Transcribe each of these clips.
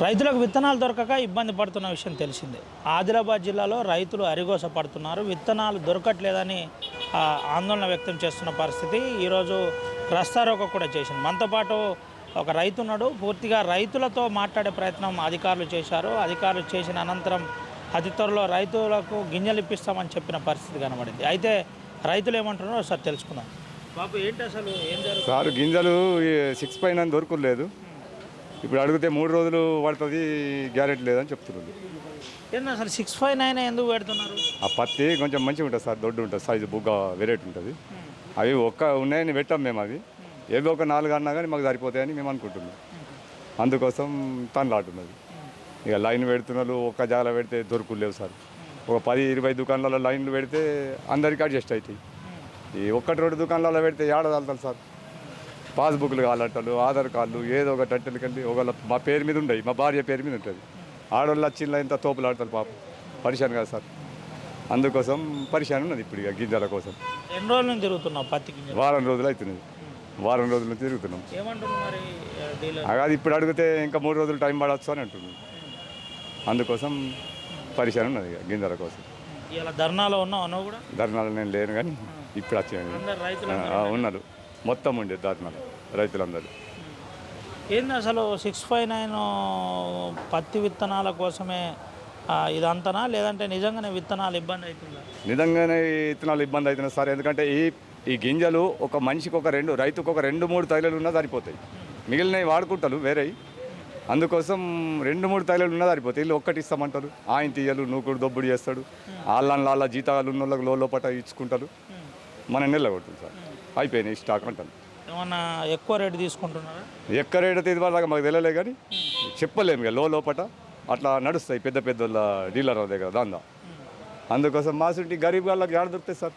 రైతులకు విత్తనాలు దొరకక ఇబ్బంది పడుతున్న విషయం తెలిసిందే. ఆదిలాబాద్ జిల్లాలో రైతులు అరిగోస పడుతున్నారు. విత్తనాలు దొరకట్లేదని ఆందోళన వ్యక్తం చేస్తున్న పరిస్థితి. ఈరోజు రస్తారోకో కూడా చేసింది. మనతో పాటు ఒక రైతు ఉన్నాడు. పూర్తిగా రైతులతో మాట్లాడే ప్రయత్నం అధికారులు చేశారు. అధికారులు చేసిన అనంతరం అతి త్వరలో రైతులకు గింజలు ఇప్పిస్తామని చెప్పిన పరిస్థితి కనబడింది. అయితే రైతులు ఏమంటున్నారో ఒకసారి తెలుసుకుందాం. బాబు ఏంటి అసలు ఏం జరుగుతుంది? సార్ గింజలు 6 దొరకలేదు. ఇప్పుడు అడిగితే 3 రోజులు పడుతుంది, గ్యారెంటీ లేదని చెప్తున్నారు. ఏంటి అసలు 659 ఎందుకు పెడుతున్నారు? ఆ పత్తి కొంచెం మంచిగా ఉంటుంది సార్, దొడ్డు ఉంటుంది, సైజు బుగ్గ వెరైటీ ఉంటుంది. అవి ఉన్నాయని పెట్టాం మేము. అవి ఏదో ఒక 4 అన్నా కానీ మాకు సరిపోతాయని మేము అనుకుంటున్నాం. అందుకోసం తనలాటున్నది. ఇక లైన్ పెడుతున్నారు. ఒక్క జాల పెడితే దొరుకులేవు సార్. ఒక 10-20 దుకాణాలలో లైన్లు పెడితే అందరికీ అడ్జస్ట్ అవుతాయి. ఈ 1-2 దుకాణాలలో పెడితే ఏడాది సార్. పాస్బుక్లు కావాలంటారు, ఆధార్ కార్డులు, ఏదో ఒకటి అంటలు కండి. ఒకవేళ మా పేరు మీద ఉండవు, మా భార్య పేరు మీద ఉంటుంది. ఆడవాళ్ళు వచ్చిందా ఇంత తోపులు ఆడతారు, పాపం పరిశాన్ కదా సార్. అందుకోసం పరిశాన్ ఉన్నది ఇప్పుడు ఇక గింజల కోసం. ఎన్ని రోజుల నుంచి తిరుగుతున్నాం పత్తి గింజ? వారం రోజులు అవుతున్నది. వారం రోజుల నుంచి తిరుగుతున్నాం. అది ఇప్పుడు అడిగితే ఇంకా 3 రోజులు టైం పడవచ్చు అని అంటున్నాం. అందుకోసం పరిశాన్ ఉన్నది ఇక గింజల కోసం. ఇలా ధర్నాలో ఉన్నావు కూడా? ధర్నాలు నేను లేను కానీ ఇప్పుడు వచ్చాను. ఉన్నారు మొత్తం ఉండే ధర్నాలు రైతులందరూ. ఏంది అసలు 659 పత్తి విత్తనాల కోసమే ఇదంతనా, లేదంటే నిజంగానే విత్తనాలు ఇబ్బంది అవుతుందా? నిజంగానే విత్తనాలు ఇబ్బంది అవుతున్నాయి సార్. ఎందుకంటే ఈ గింజలు ఒక మనిషికి రైతుకు ఒక 2-3 తైలలు ఉన్నా సరిపోతాయి. మిగిలినవి వాడుకుంటారు వేరే. అందుకోసం 2-3 తైలలు ఉన్నా సరిపోతాయి. వీళ్ళు ఒక్కటి ఇస్తామంటారు, ఆయన తీయలు నూకుడు దొబ్బుడు చేస్తాడు. వాళ్ళ జీతాలు ఉన్న వాళ్ళకి లోపట ఇచ్చుకుంటారు. మన నెల కొడుతుంది సార్. అయిపోయినాయి స్టాక్ అంటాను. ఏమన్నా ఎక్కువ రేటు తీసుకుంటున్నారా? ఎక్కువ రేటు అయితే ఇదివరకు మాకు తెలియలే కానీ చెప్పలేము. ఇక లోపట అట్లా నడుస్తాయి పెద్ద పెద్ద డీలర్ దగ్గర దాందా. అందుకోసం మాసుంటి గరీబ్ వాళ్ళకి ఏడ దొరుకుతాయి సార్.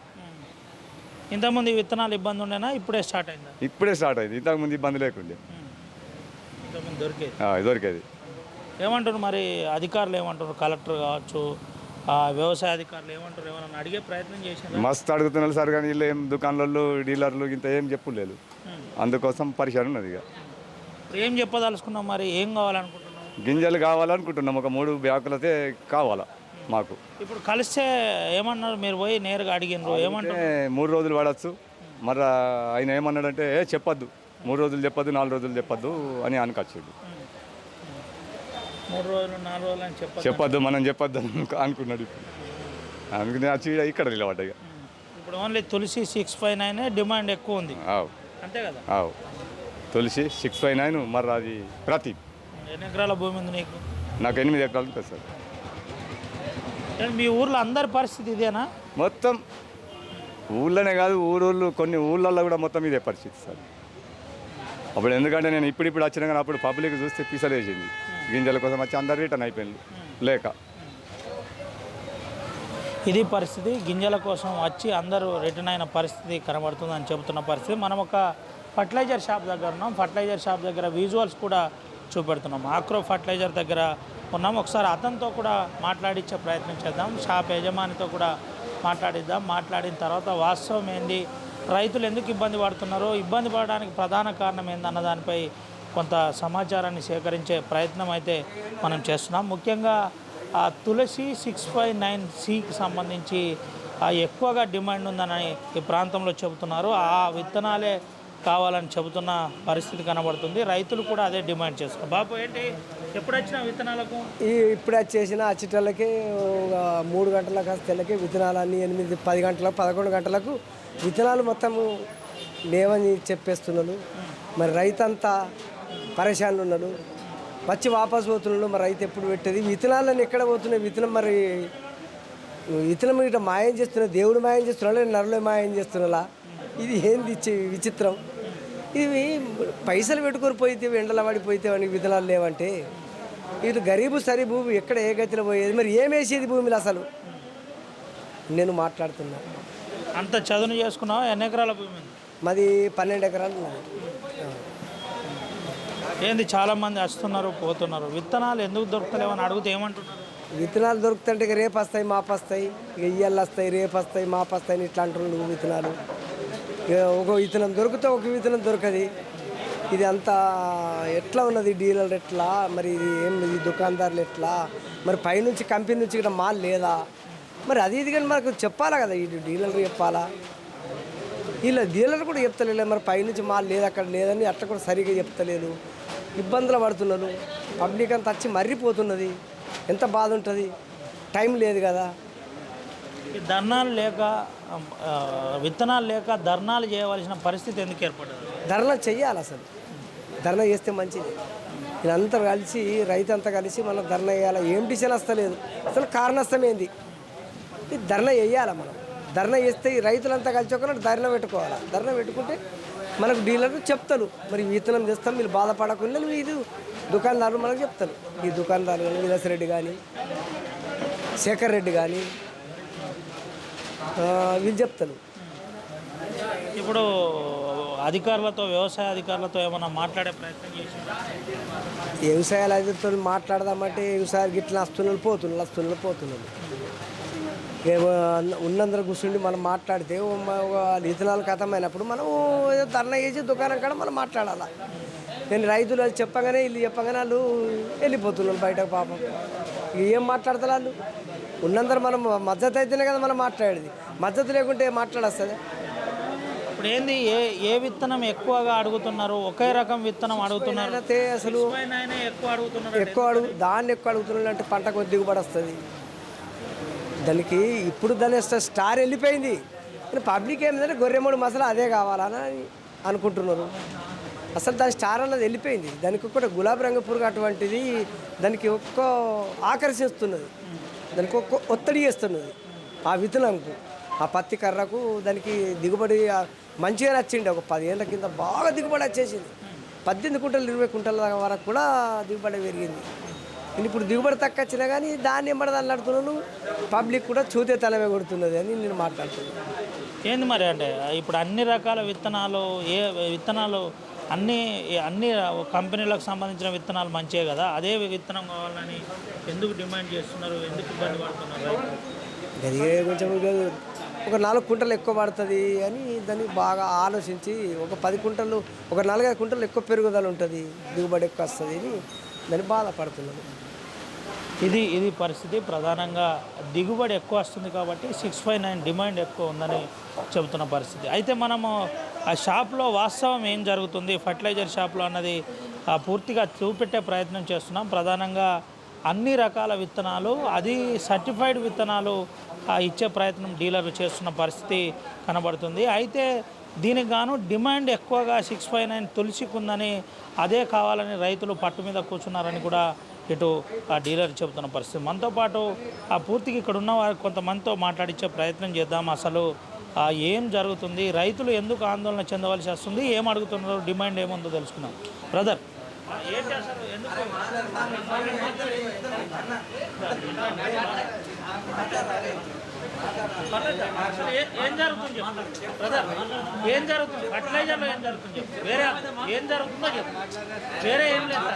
ఇంతకుముందు విత్తనాలు ఇబ్బంది ఉండేనా? ఇప్పుడే స్టార్ట్ అయిందా? ఇప్పుడే స్టార్ట్ అయింది. ఇంతకుముందు ఇబ్బంది లేకుండే, దొరికేది. ఏమంటారు మరి అధికారులు? ఏమంటారు? కలెక్టర్ కావచ్చు, వ్యవసాయ అధికారులు ఏమంటారు? ఏమన్నా అడిగే ప్రయత్నం చేశారు? మస్తు అడుగుతున్నారు సార్, కానీ వీళ్ళు ఏం దుకాణాలలో డీలర్లు ఇంత ఏం చెప్పలేదు. అందుకోసం పరిశాన్ ఉన్నది. ఇక ఏం చెప్పదలుచుకున్నాం మరి? ఏం కావాలనుకుంటున్నాం? గింజలు కావాలనుకుంటున్నాం. ఒక 3 బ్యాగులతే కావాలా మాకు. ఇప్పుడు కలిస్తే ఏమన్నారు? మీరు పోయి నేరుగా అడిగినారు, ఏమంటారు? 3 రోజులు పడవచ్చు. మరి ఆయన ఏమన్నాడంటే చెప్పొద్దు, 3 రోజులు చెప్పొద్దు, 4 రోజులు చెప్పొద్దు అని అనుకొచ్చాడు. 3 రోజులు 4 రోజులు అని చెప్పొద్దు, మనం చెప్పొద్దు అనుకున్నాడు. అందుకని వచ్చి ఇక్కడ నిలబడ్డా. ఇప్పుడు ఓన్లీ తులసి 659 డిమాండ్ ఎక్కువ ఉంది, అంతే కదా? తులసి 659. మరి అది ప్రతి ఎన్ని ఎకరాల భూమి ఉంది నీకు? నాకు 8 ఎకరాలు ఉంటుంది సార్. మీ ఊర్లో అందరి పరిస్థితి ఇదేనా? మొత్తం ఊళ్ళోనే కాదు, కొన్ని ఊళ్ళల్లో కూడా మొత్తం ఇదే పరిస్థితి సార్. అప్పుడు ఎందుకంటే నేను ఇప్పుడు వచ్చినా కానీ అప్పుడు పబ్లిక్ చూస్తే పిసలేసింది. గింజల కోసం వచ్చి అందరు రిటర్న్ అయిపోయింది లేక. ఇది పరిస్థితి. గింజల కోసం వచ్చి అందరూ రిటర్న్ అయిన పరిస్థితి కనబడుతుందని చెబుతున్న పరిస్థితి. మనం ఒక ఫర్టిలైజర్ షాప్ దగ్గర ఉన్నాం. ఫర్టిలైజర్ షాప్ దగ్గర విజువల్స్ కూడా చూపెడుతున్నాం. ఆక్రో ఫర్టిలైజర్ దగ్గర ఉన్నాం. ఒకసారి అతనితో కూడా మాట్లాడించే ప్రయత్నం చేద్దాం. షాప్ యజమానితో కూడా మాట్లాడిద్దాం. మాట్లాడిన తర్వాత వాస్తవం ఏంది, రైతులు ఎందుకు ఇబ్బంది పడుతున్నారో, ఇబ్బంది పడడానికి ప్రధాన కారణం ఏందన్న దానిపై కొంత సమాచారాన్ని సేకరించే ప్రయత్నం అయితే మనం చేస్తున్నాం. ముఖ్యంగా ఆ తులసి 659Cకి సంబంధించి ఎక్కువగా డిమాండ్ ఉందని ఈ ప్రాంతంలో చెబుతున్నారు. ఆ విత్తనాలే కావాలని చెబుతున్న పరిస్థితి కనబడుతుంది. రైతులు కూడా అదే డిమాండ్ చేస్తున్నారు. బాబు ఏంటి ఎప్పుడు వచ్చిన విత్తనాలకు? ఇప్పుడు వచ్చేసిన అచ్చటలకి 3 గంటలకు తెల్లకి విత్తనాలన్నీ 8-10 గంటలకు 11 గంటలకు విత్తనాలు మొత్తము లేవని చెప్పేస్తున్నారు. మరి రైతు అంతా పరేషాన్లు ఉన్నారు. వచ్చి వాపసు పోతున్నాడు. మరి రైతు ఎప్పుడు పెట్టేది? విత్తనాలను ఎక్కడ పోతున్నాయి? విత్తనం ఇట్లా మాయం చేస్తున్నారు. దేవుడు మాయం చేస్తున్నా, నరులే మాయం చేస్తున్నా. ఇది ఏంది విచిత్రం? ఇవి పైసలు పెట్టుకొని పోయితే ఎండల పడిపోతే వానికి విత్తనాలు లేవంటే ఇది గరీబు సరి భూమి ఎక్కడ ఏ గతిలో పోయేది? మరి ఏం వేసేది భూమిలో అసలు? నేను మాట్లాడుతున్నా. అంత చదును చేసుకున్నావు? ఎన్ని ఎకరాల భూమి? మాది 12 ఎకరాలు ఉన్నది. ఏంది చాలామంది వస్తున్నారు పోతున్నారు, విత్తనాలు ఎందుకు దొరుకుతలేవని అడిగితే ఏమంటున్నారు? విత్తనాలు దొరుకుతుంటే రేపు వస్తాయి మాపు వస్తాయి, ఇక ఇయ్యాలు వస్తాయి రేపు వస్తాయి మాపు వస్తాయి ఇట్లా అంటున్నాడు. విత్తనాలు ఒక విత్తనం దొరికితే ఒక విత్తనం దొరకది. ఇది అంతా ఎట్లా ఉన్నది డీలర్ ఎట్లా మరి ఇది ఏం ఈ దుకాణదారులు ఎట్లా మరి పైనుంచి కంపెనీ నుంచి ఇక్కడ మాల్ లేదా మరి అది ఇది కానీ మనకు చెప్పాలా కదా ఈ డీలర్ చెప్పాలా వీళ్ళ డీలర్ కూడా చెప్తలేదు మరి పైనుంచి మాల్ లేదు అక్కడ లేదని అట్లా కూడా సరిగ్గా చెప్తలేదు ఇబ్బందులు పడుతున్నారు పబ్లిక్ అంతా వచ్చి మర్రిపోతున్నది ఎంత బాధ ఉంటుంది టైం లేదు కదా ఈ ధర్నాలు లేక విత్తనాలు లేక ధర్నాలు చేయవలసిన పరిస్థితి ఎందుకు ఏర్పడ్డది? ధర్నా చెయ్యాలి అసలు ధర్నా చేస్తే మంచిది వీళ్ళంతా కలిసి రైతు అంతా కలిసి మనం ధర్నా వేయాలి ఏం డిసిషన్ వస్తలేదు అసలు కారణస్థం ఏంది ఈ ధర్నా వేయాలి మనం ధర్నా చేస్తే ఈ రైతులంతా కలిసి ఒకనాడు ధర్నా పెట్టుకోవాలి ధర్నా పెట్టుకుంటే మనకు డీలర్లు చెప్తారు మరి విత్తనం తెస్తాం మీరు బాధపడకుండా ఇది దుకాణదారులు మనకు చెప్తారు ఈ దుకాణదారులు కానీ విలాసరెడ్డి కానీ శేఖర్ రెడ్డి కానీ వీళ్ళు చెప్తారు. ఇప్పుడు అధికారులతో వ్యవసాయ అధికారులతో ఏమైనా మాట్లాడే ప్రయత్నం చేసిందా? వ్యవసాయాలు అధికారులతో మాట్లాడదామంటే వ్యవసాయాలు గిట్ల వస్తున్నారు పోతున్నారు ఉన్నందరూ కూర్చుండి మనం మాట్లాడితే విత్తనాలు కథమైనప్పుడు మనం ఏదో ధర్నా చేసి దుకాణం కాడ మనం మాట్లాడాలి. నేను రైతులు అది చెప్పగానే వీళ్ళు చెప్పగానే వాళ్ళు వెళ్ళిపోతున్నారు బయటకు పాపం ఏం మాట్లాడతారు వాళ్ళు ఉన్నందరూ మనం మద్దతు అయితేనే కదా మనం మాట్లాడేది మద్దతు లేకుంటే మాట్లాడొస్తుంది. ఇప్పుడు ఏంది ఏ విత్తనం ఎక్కువగా అడుగుతున్నారు? ఒకే రకం విత్తనం అడుగుతున్నారు అయితే అసలు ఎక్కువ అడుగుతున్నారు అంటే పంటకు దిగుబడి వస్తుంది దానికి. ఇప్పుడు దాని స్టార్ వెళ్ళిపోయింది పబ్లిక్ ఏమిటంటే గొర్రెమూడు మసాలా అదే కావాలని అనుకుంటున్నారు. అసలు దాని స్టార్ అన్నది వెళ్ళిపోయింది. దానికి ఒక్క గులాబీ రంగు పురుగు అటువంటిది దానికి ఒక్క ఆకర్షిస్తున్నది దానికి ఒక్క ఒత్తిడి చేస్తున్నది ఆ విత్తనంకు ఆ పత్తి కర్రకు దానికి దిగుబడి మంచిగా నచ్చింది. ఒక 10 ఏళ్ళ కింద బాగా దిగుబడి వచ్చేసింది 18 కుంటలు 20 కుంటల వరకు కూడా దిగుబడి పెరిగింది. ఇప్పుడు దిగుబడి తక్కువ వచ్చినా కానీ దాన్ని ఎంబడి అల్లాడుతున్నాను పబ్లిక్ కూడా చూతే తలమే కొడుతున్నది అని నేను మాట్లాడుతున్నాను. ఏంది మరి అంటే ఇప్పుడు అన్ని రకాల విత్తనాలు విత్తనాలు అన్ని కంపెనీలకు సంబంధించిన విత్తనాలు మంచివే కదా, అదే విత్తనం కావాలని ఎందుకు డిమాండ్ చేస్తున్నారు? ఎందుకు ఇబ్బంది పడుతున్నారు? అది కొంచెం ఒక 4 కుంటలు ఎక్కువ పడుతుంది అని దాన్ని బాగా ఆలోచించి ఒక 10 కుంటలు ఒక 4-5 కుంటలు ఎక్కువ పెరుగుదల ఉంటుంది దిగుబడి ఎక్కువ వస్తుంది అని దాన్ని బాధపడుతున్నాను. ఇది పరిస్థితి. ప్రధానంగా దిగుబడి ఎక్కువ వస్తుంది కాబట్టి 659 డిమాండ్ ఎక్కువ ఉందని చెబుతున్న పరిస్థితి. అయితే మనము ఆ షాప్లో వాస్తవం ఏం జరుగుతుంది ఫర్టిలైజర్ షాప్లో అన్నది పూర్తిగా చూపెట్టే ప్రయత్నం చేస్తున్నాం. ప్రధానంగా అన్ని రకాల విత్తనాలు అది సర్టిఫైడ్ విత్తనాలు ఇచ్చే ప్రయత్నం డీలర్లు చేస్తున్న పరిస్థితి కనబడుతుంది. అయితే దీనికి గాను డిమాండ్ ఎక్కువగా 659 తులసికుందని అదే కావాలని రైతులు పట్టు మీద కూర్చున్నారని కూడా ఇటు ఆ డీలర్ చెబుతున్న పరిస్థితి. మనతో పాటు ఆ పూర్తిగా ఇక్కడ ఉన్న వారు కొంతమందితో మాట్లాడించే ప్రయత్నం చేద్దాం. అసలు ఏం జరుగుతుంది, రైతులు ఎందుకు ఆందోళన చెందవలసి వస్తుంది, ఏం అడుగుతున్నారు, డిమాండ్ ఏముందో తెలుసుకుందాం. బ్రదర్ ఏంటి అసలు ఎందుకు ఏం జరుగుతుంది చెప్పు బ్రదర్, ఏం జరుగుతుంది ఫర్టిలైజర్లో ఏం జరుగుతుంది చెప్పు, వేరే ఏం జరుగుతుందో చెప్పు, వేరే ఏం లేదు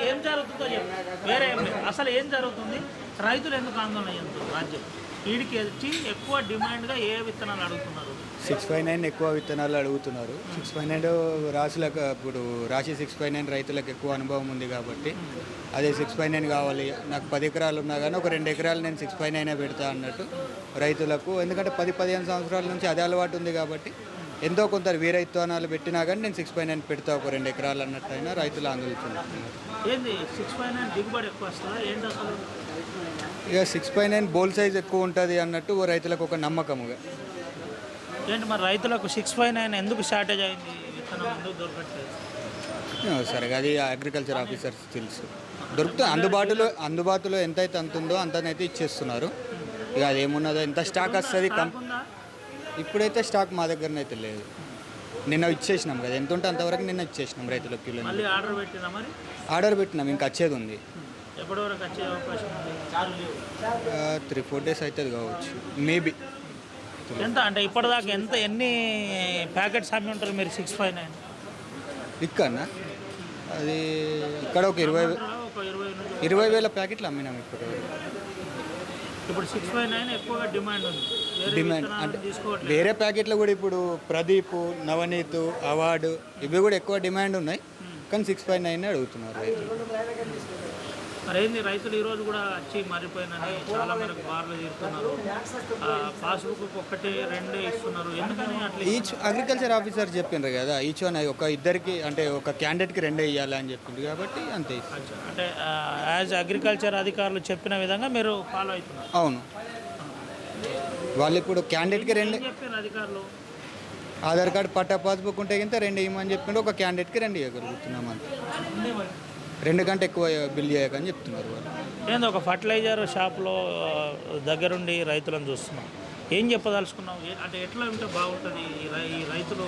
ఏం జరుగుతుందో చెప్పు, వేరే ఏం లేదు అసలు ఏం జరుగుతుంది, రైతులు ఎందుకు ఆందోళన చెందుతున్నారు? రాజ్యం వీడికి వచ్చి ఎక్కువ డిమాండ్గా ఏ విత్తనాలు అడుగుతున్నారు? 659 ఎక్కువ విత్తనాలు అడుగుతున్నారు. 659 రాశులకు ఇప్పుడు రాశి 659 రైతులకు ఎక్కువ అనుభవం ఉంది కాబట్టి అదే 659 కావాలి. నాకు 10 ఎకరాలు ఉన్నా కానీ ఒక 2 ఎకరాలు నేను 659 పెడతా అన్నట్టు రైతులకు, ఎందుకంటే 10-15 సంవత్సరాల నుంచి అదే అలవాటు ఉంది కాబట్టి ఎంతో కొంత వేరే విత్తనాలు పెట్టినా కానీ నేను 659 పెడతా ఒక 2 ఎకరాలు అన్నట్టు అయినా రైతులు ఆందోళన. ఏంది 659 దిగుబడి ఎక్కువ వస్తుందా ఏంటి అసలు? ఇక 659 బోల్ సైజ్ ఎక్కువ ఉంటుంది అన్నట్టు రైతులకు ఒక నమ్మకముగా. ఏంటి మరి రైతులకు 659 ఎందుకు షార్టేజ్ అయింది, విత్తనం ఎందుకు దొరకట్లేదు? సరే అది అగ్రికల్చర్ ఆఫీసర్స్ తెలుసు. దొరుకుతుంది అందుబాటులో ఎంతైతే అంత ఉందో అంతనైతే ఇచ్చేస్తున్నారు. ఇక అదేమున్నదో ఎంత స్టాక్ వస్తుంది ఇప్పుడైతే స్టాక్ మా దగ్గరనైతే లేదు. నిన్న ఇచ్చేసినాం కదా, ఎంత ఉంటే అంతవరకు నిన్న ఇచ్చేసినాం రైతులకు కిలో. ఆర్డర్ పెట్టినాం, ఇంకా వచ్చేది ఉంది. 3-4 డేస్ అవుతుంది కావచ్చు మేబీ. ఎంత అంటే ఇప్పటిదాకా ఎన్ని ప్యాకెట్స్ అమ్మి ఉంటారు మీరు 659? ఇక్కడనా అది ఇక్కడ ఒక 20,000 ప్యాకెట్లు అమ్మినాం ఇప్పుడు. ఇప్పుడు 659 ఎక్కువగా డిమాండ్ ఉంది. వేరే డిమాండ్ విత్తనాలను అంటే తీసుకోవట్లేదు. వేరే ప్యాకెట్లు కూడా ఇప్పుడు ప్రదీప్, నవనీత్, అవార్డు ఇవి కూడా ఎక్కువ డిమాండ్ ఉన్నాయి, కానీ 659 అడుగుతున్నారు రైతులు. మరి ఏంది రైతులు ఈ రోజు కూడా వచ్చి మారిపోయినని చాలా వరకు బార్లు తీరుతున్నారు. పాస్బుక్ ఒకటి రెండు ఇస్తున్నారు. ఎందుకని అట్లా ఈచ్ అగ్రికల్చర్ ఆఫీసర్ చెప్పిండ్రు కదా, ఈచ్ వన్ ఒక ఇద్దరికి అంటే ఒక క్యాండిడేట్కి రెండే ఇవ్వాలి అని చెప్పిండ్రు కాబట్టి అంతే ఇస్తారు. అంటే యాజ్ అగ్రికల్చర్ అధికారులు చెప్పిన విధంగా మీరు ఫాలో అవుతున్నారు. అవును, వాళ్ళు ఇప్పుడు క్యాండిడేట్కి రెండే ఏం చెప్పారు అధికారులు? ఆధార్ కార్డు పట్టా పాస్బుక్ ఉంటే కింద రెండు ఇవ్వమని చెప్పిండు, ఒక క్యాండిడేట్కి రెండు ఇవ్వగలుగుతున్నాం అంతే. 2 కంటే ఎక్కువ బిల్ చేయకని చెప్తున్నారు వాళ్ళు. ఏంది ఒక ఫర్టిలైజర్ షాప్లో దగ్గరుండి రైతులను చూస్తున్నాం. ఏం చెప్పదలుచుకున్నాం? అంటే ఎట్లా ఉంటే బాగుంటుంది? ఈ రైతులు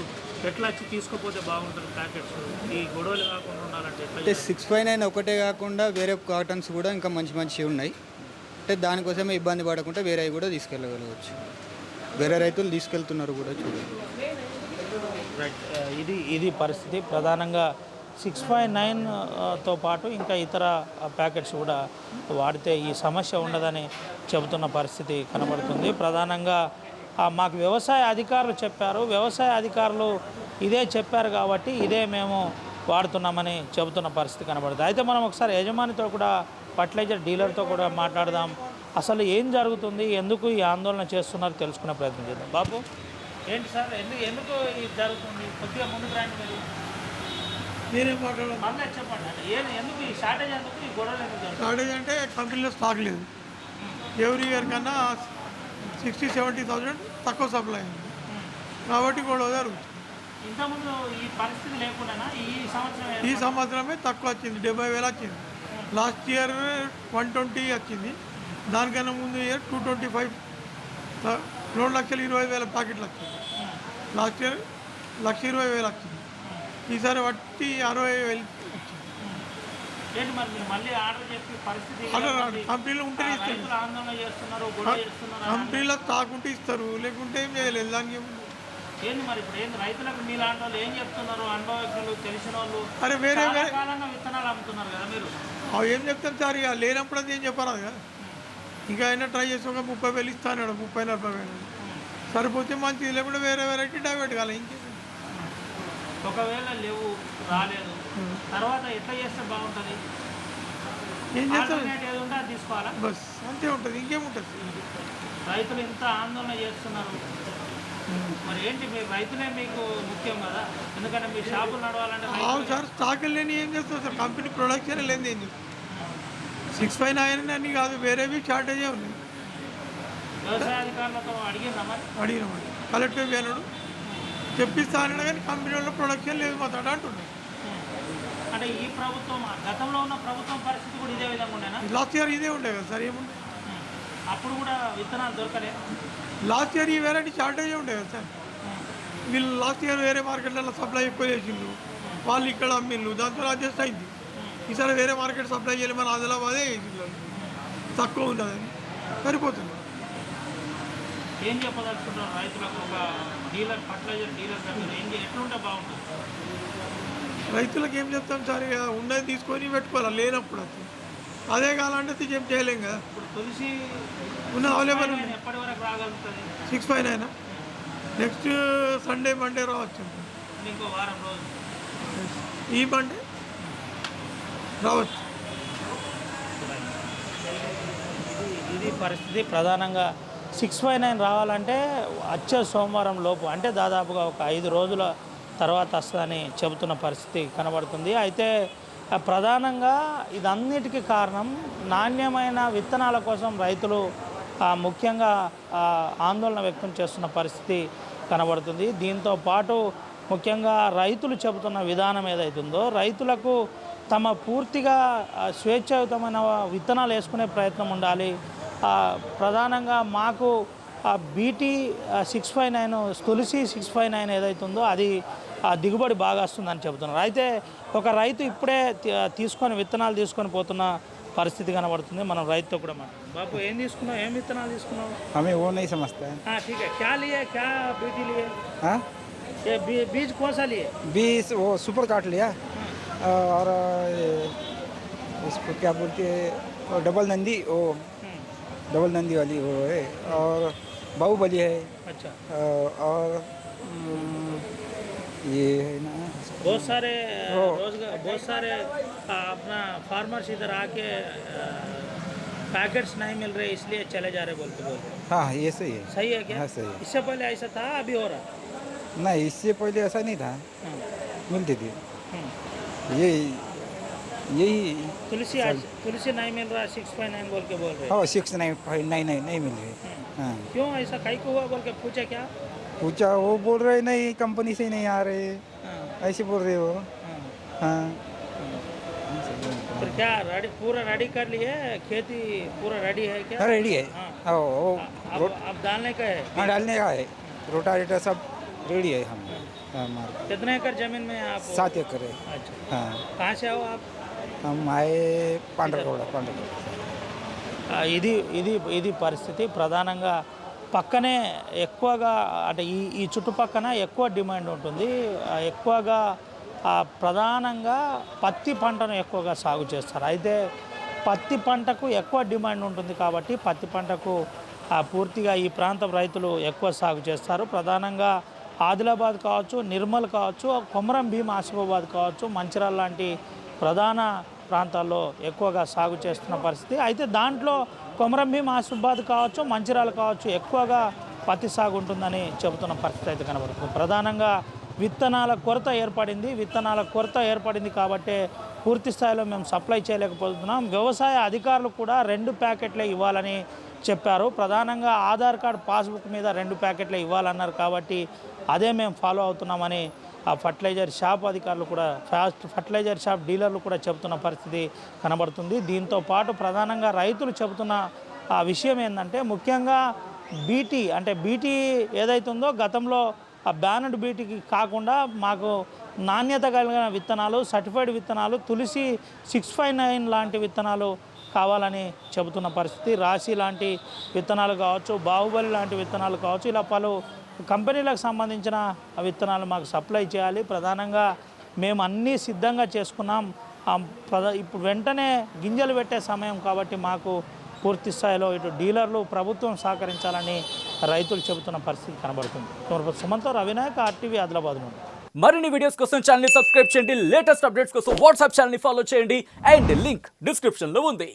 ఎట్లా వచ్చి తీసుకోపోతే బాగుంటుంది? ప్యాకెట్స్ ఈ గొడవలు కాకుండా ఉండాలంటే ఎట్లా అంటే 659 ఒకటే కాకుండా వేరే కాటన్స్ కూడా ఇంకా మంచి మంచివి ఉన్నాయి. అంటే దానికోసమే ఇబ్బంది పడకుండా వేరే కూడా తీసుకెళ్ళగలవచ్చు. వేరే రైతులు తీసుకెళ్తున్నారు కూడా చూడండి. రైట్. ఇది పరిస్థితి. ప్రధానంగా 659తో పాటు ఇంకా ఇతర ప్యాకెట్స్ కూడా వాడితే ఈ సమస్య ఉండదని చెబుతున్న పరిస్థితి కనబడుతుంది. ప్రధానంగా మాకు వ్యవసాయ అధికారులు చెప్పారు. వ్యవసాయ అధికారులు ఇదే చెప్పారు కాబట్టి ఇదే మేము వాడుతున్నామని చెబుతున్న పరిస్థితి కనబడుతుంది. అయితే మనం ఒకసారి యజమానితో కూడా ఫర్టిలైజర్ డీలర్తో కూడా మాట్లాడదాం. అసలు ఏం జరుగుతుంది, ఎందుకు ఈ ఆందోళన చేస్తున్నారో తెలుసుకునే ప్రయత్నం చేద్దాం. బాబు ఏంటి సార్, ఎందుకు ఇది జరుగుతుంది? కొద్దిగా ముందుకు రండి. మీరు నేనేం మాట్లాడాలి? మళ్ళీ చెప్పండి. అంటే ఎందుకు ఈ షార్టేజ్, ఎందుకు ఈ గొడవలు ఎందుకు జరుగుతుంది? షార్టేజ్ అంటే కంపెనీలో స్టాక్ లేదు. ఎవ్రీ ఇయర్ కన్నా 60-70,000 తక్కువ సప్లై అయింది కాబట్టి గొడవ జరుగుతుంది. ఇంతకుముందు ఈ పరిస్థితి లేకుండా ఈ సంవత్సరమే తక్కువ వచ్చింది, 70,000 వచ్చింది. లాస్ట్ ఇయర్ 120 వచ్చింది. దానికన్నా ముందు ఇయర్ 225 2,20,000 ప్యాకెట్లు వచ్చింది. లాస్ట్ ఇయర్ 1,20,000 వచ్చింది. ఈసారి వట్టి 60,000 ఏంటి మరి మీరు మళ్ళీ ఆర్డర్ చెప్పి పరిస్థితి కంపెనీలో ఉంటే ఇస్తారు. రైతులు ఆందోళన చేస్తున్నారు, గొడవ చేస్తున్నారు. కంపెనీలో తాకుంటే ఇస్తారు, లేకుంటే ఏం చేయలేదు. దానికి ఏంది మరి ఇప్పుడు ఏంది రైతులకు మీలాంటి వాళ్ళు ఏం చెప్తున్నారు? అనుభవజ్ఞులు, తెలిసిన వాళ్ళు అరే వేరే చాలా కాలంగా విత్తనాలు అమ్ముతున్నారు కదా మీరు. అవి ఏం చెప్తారు సార్? ఇక లేనప్పుడు అది ఏం చెప్పారు కదా. ఇంకా అయినా ట్రై చేసి ఒక 30,000 ఇస్తాను, 30,000-40,000 సరిపోతే మంచిది, లేకుంటే వేరే వెరైటీ డైవర్ట్ కాలే. ఇంకేం ఒకవేళ లేవు, రాలేదు, తర్వాత ఎట్లా చేస్తే బాగుంటుంది? ఏం చేస్తారు? ఏది ఉంటే అది తీసుకోవాలా? బస్ అంతే ఉంటుంది, ఇంకేముంటుంది. రైతులు ఇంత ఆందోళన చేస్తున్నారు, మరి ఏంటి? మీరు రైతులే మీకు ముఖ్యం కదా, ఎందుకంటే మీ షాపులు నడవాలంటే. అవును సార్, స్టాక్ లేని ఏం చేస్తారు సార్? కంపెనీ ప్రొడక్షన్ లేని ఏం చేస్తారు? 659 అని కాదు, వేరేవి షార్టేజే ఉన్నాయి. వ్యవసాయ అధికారులతో అడిగినామండి. కలెక్టర్ పోయినాడు, చెప్పిస్తా అన్నాడు, కానీ కంపెనీ వాళ్ళ ప్రొడక్షన్ లేదు మాట్లాడ అంటున్నాడు. అంటే ఈ ప్రభుత్వం, గతంలో ఉన్న ప్రభుత్వం పరిస్థితి కూడా ఇదే విధంగా ఉండేనా? లాస్ట్ ఇయర్ ఇదే ఉండే కదా సార్. ఏముండే అప్పుడు కూడా విత్తనాలు దొరకలే. లాస్ట్ ఇయర్ ఈ వెరైటీ షార్టేజే ఉండే కదా సార్. వీళ్ళు లాస్ట్ ఇయర్ వేరే మార్కెట్లలో సప్లై ఎక్కువ చేసిండ్రు, వాళ్ళు ఇక్కడ అమ్మిళ్ళు, దాంతో అడ్జస్ట్ అయింది. ఈసారి వేరే మార్కెట్ సప్లై చేయాలి, మన ఆదిలాబాదే చేసిండ్రు, తక్కువ ఉంటుందని సరిపోతుంది. ఏం చెప్పదలుచుకుంటారు రైతులకు? ఒక డీలర్, ఫర్టిలైజర్ డీలర్ ఎట్లుంటే బాగుంటుంది? రైతులకు ఏం చెప్తాం సార్? ఇక ఉన్నది తీసుకొని పెట్టుకోవాలి, లేనప్పుడు అదే కావాలంటే ఏం చేయలేం కదా. ఇప్పుడు తులసి ఉన్న అవైలబుల్ ఉంది. ఎప్పటి వరకు రాగలుగుతుంది? 659 నెక్స్ట్ సండే మండే రావచ్చు. ఇంకో వారం రోజు ఈ మండే రావచ్చు. ఇది పరిస్థితి. ప్రధానంగా 659 రావాలంటే వచ్చే సోమవారం లోపు, అంటే దాదాపుగా ఒక 5 రోజుల తర్వాత వస్తుందని చెబుతున్న పరిస్థితి కనబడుతుంది. అయితే ప్రధానంగా ఇదన్నిటికీ కారణం నాణ్యమైన విత్తనాల కోసం రైతులు ముఖ్యంగా ఆందోళన వ్యక్తం చేస్తున్న పరిస్థితి కనబడుతుంది. దీంతో పాటు ముఖ్యంగా రైతులు చెబుతున్న విధానం ఏదైతుందో, రైతులకు తమ పూర్తిగా స్వేచ్ఛాయుతమైన విత్తనాలు వేసుకునే ప్రయత్నం ఉండాలి. ప్రధానంగా మాకు బీటీ 659 తులసి 659 ఏదైతుందో అది దిగుబడి బాగా వస్తుందని చెబుతున్నారు. అయితే ఒక రైతు ఇప్పుడే విత్తనాలు తీసుకొని పోతున్న పరిస్థితి కనబడుతుంది. మనం రైతుతో కూడా మాట్లాడుతున్నాం. బాబు ఏం తీసుకున్నావు, ఏం విత్తనాలు తీసుకున్నావు? हमें वो नहीं समझते हैं। हाँ ठीक है, क्या लिए, क्या बीटी लिए? हाँ, ये बीज कौन सा लिए? 20 वो सुपर काट लिया और इसको क्या बोलते हैं, डबल नंदी वो डबल नंदी वाली वो है और बाहुबली है अच्छा, और ये है ना बहुत सारे रोजगार, बहुत सारे अपना फार्मर्स इधर आके पैकेट्स नहीं मिल रहे इसलिए चले जा रहे बोलते बोलते। हाँ ये सही है। सही है क्या? हाँ सही है। इससे पहले ऐसा था, अभी हो रहा? नहीं इससे पहले ऐसा नहीं था, हाँ, मिलती थी हम्म। यही तुलसी नहीं मिल रहा 659 बोल के बोल रहे। हाँ 695 नहीं मिल रही। हाँ क्यों ऐसा कई को हुआ बोल के पूछा क्या? पूछा, वो बोल रहे नहीं कंपनी से नहीं आ रहे, हाँ, ऐसे बोल रहे हो। हाँ। हाँ फिर क्या पूरा रेडी कर लिए? खेती पूरा रेडी है क्या? रेडी है। हाँ। हाँ वो अब डालने का है? हाँ डालने का है, रोटावेटर सब रेडी है। हम हमारे कितने एकड़ जमीन में है आप? 7 एकड़ है। अच्छा, हाँ कहाँ से हो आप? हम आए पांड्रकोड़। ఇది ఇది ఇది పరిస్థితి. ప్రధానంగా పక్కనే ఎక్కువగా అంటే ఈ చుట్టుపక్కన ఎక్కువ డిమాండ్ ఉంటుంది. ఎక్కువగా ప్రధానంగా పత్తి పంటను ఎక్కువగా సాగు చేస్తారు. అయితే పత్తి పంటకు ఎక్కువ డిమాండ్ ఉంటుంది కాబట్టి పత్తి పంటకు పూర్తిగా ఈ ప్రాంతం రైతులు ఎక్కువ సాగు చేస్తారు. ప్రధానంగా ఆదిలాబాద్ కావచ్చు, నిర్మల్ కావచ్చు, కొమరం భీం ఆసిఫాబాద్ కావచ్చు, మంచిర్యాల లాంటి ప్రధాన ప్రాంతాల్లో ఎక్కువగా సాగు చేస్తున్న పరిస్థితి. అయితే దాంట్లో కొమరం భీం ఆసిఫాబాద్ కావచ్చు, మంచిర్యాల కావచ్చు ఎక్కువగా పత్తి సాగు ఉంటుందని చెబుతున్న పరిస్థితి అయితే కనబడుతుంది. ప్రధానంగా విత్తనాల కొరత ఏర్పడింది కాబట్టే పూర్తి స్థాయిలో మేము సప్లై చేయలేకపోతున్నాం. వ్యవసాయ అధికారులు కూడా 2 ప్యాకెట్లే ఇవ్వాలని చెప్పారు. ప్రధానంగా ఆధార్ కార్డ్ పాస్బుక్ మీద 2 ప్యాకెట్లే ఇవ్వాలన్నారు కాబట్టి అదే మేము ఫాలో అవుతున్నామని ఆ ఫర్టిలైజర్ షాప్ అధికారులు కూడా, ఫర్టిలైజర్ షాప్ డీలర్లు కూడా చెబుతున్న పరిస్థితి కనబడుతుంది. దీంతో పాటు ప్రధానంగా రైతులు చెబుతున్న ఆ విషయం ఏంటంటే ముఖ్యంగా బీటీ ఏదైతే ఉందో గతంలో ఆ బ్యానడ్ బీటీకి కాకుండా మాకు నాణ్యత కలిగిన విత్తనాలు, సర్టిఫైడ్ విత్తనాలు, తులసి 659 లాంటి విత్తనాలు కావాలని చెబుతున్న పరిస్థితి. రాశి లాంటి విత్తనాలు కావచ్చు, బాహుబలి లాంటి విత్తనాలు కావచ్చు, ఇలా పలు కంపెనీలకు సంబంధించిన విత్తనాలు మాకు సప్లై చేయాలి. ప్రధానంగా మేము అన్నీ సిద్ధంగా చేసుకున్నాం. ఇప్పుడు వెంటనే గింజలు పెట్టే సమయం కాబట్టి మాకు పూర్తి స్థాయిలో ఇటు డీలర్లు, ప్రభుత్వం సహకరించాలని రైతులు చెబుతున్న పరిస్థితి కనబడుతుంది. సుమంతో రవినాయక్, ఆర్టీవీ ఆదిలాబాద్ నుండి. మరిన్ని వీడియోస్ కోసం ఛానల్ ని సబ్స్క్రైబ్ చేయండి, లేటెస్ట్ అప్డేట్స్ కోసం వాట్సాప్ ఛానల్ ని ఫాలో చేయండి అండ్ లింక్ డిస్క్రిప్షన్ లో ఉంది.